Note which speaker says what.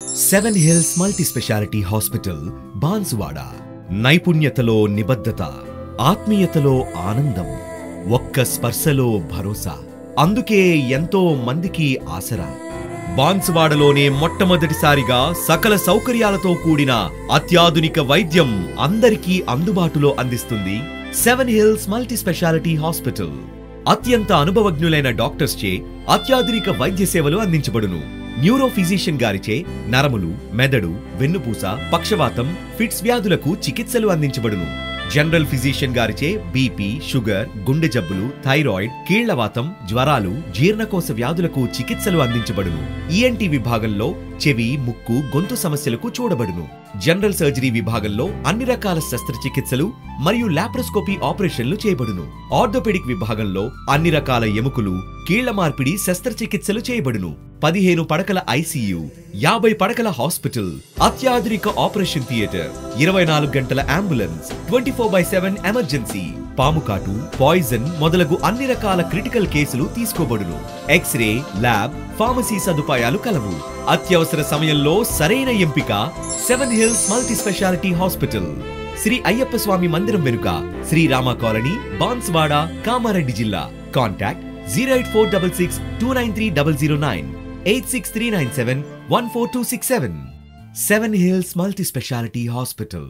Speaker 1: Seven hills multi speciality hospital Banswada. నైపుణ్యతలో నిబద్ధత, ఆత్మీయతలో ఆనందం, ఒక్క స్పర్శలో భరోసా. అందుకే ఎంతో మందికి ఆసరా. బాన్సువాడలోనే మొట్టమొదటిసారిగా సకల సౌకర్యాలతో కూడిన అత్యాధునిక వైద్యం అందరికీ అందుబాటులో అందిస్తుంది seven hills multi speciality hospital. అత్యంత అనుభవజ్ఞులైన డాక్టర్స్ చే అత్యాధునిక వైద్య సేవలు అందించబడును. న్యూరో ఫిజిషియన్ గారిచే నరములు, మెదడు, వెన్నుపూస, పక్షవాతం, ఫిట్స్ వ్యాధులకు చికిత్సలు అందించబడును. జనరల్ ఫిజిషియన్ గారిచే బీపీ, షుగర్, గుండె జబ్బులు, థైరాయిడ్, కీళ్లవాతం, జ్వరాలు, జీర్ణకోశ వ్యాధులకు చికిత్సలు అందించబడును. ఈఎన్టీ విభాగంలో చెవి, ముక్కు, గొంతు సమస్యలకు చూడబడును. జనరల్ సర్జరీ విభాగంలో అన్ని రకాల శస్త్రచికిత్సలు మరియు లాప్రోస్కోపీ ఆపరేషన్లు చేయబడును. ఆర్థోపెడిక్ విభాగంలో అన్ని రకాల ఎముకలు, కీళ్ల మార్పిడి శస్త్రచికిత్సలు చేయబడును. 15 పడకల ఐసీయూ, 50 పడకల హాస్పిటల్, అత్యాధునిక ఆపరేషన్ థియేటర్, 24 గంటల అంబులెన్స్, 24/7 ఎమర్జెన్సీ, పాముకాటు, పాయిజన్ మొదలగు అన్ని రకాల క్రిటికల్ కేసులు తీసుకోబడును. ఎక్స్రే, ల్యాబ్, ఫార్మసీ సదుపాయాలు కలవు. అత్యవసర సమయంలో సరైన ఎంపిక seven hills multi speciality hospital. Sri Ayyappa Swamy మందిరం వెనుక, శ్రీరామ కాలనీ, బాన్సువాడ, కామారెడ్డి జిల్లా. Contact 08466 293 009, 86397 14267. Seven hills multi speciality hospital.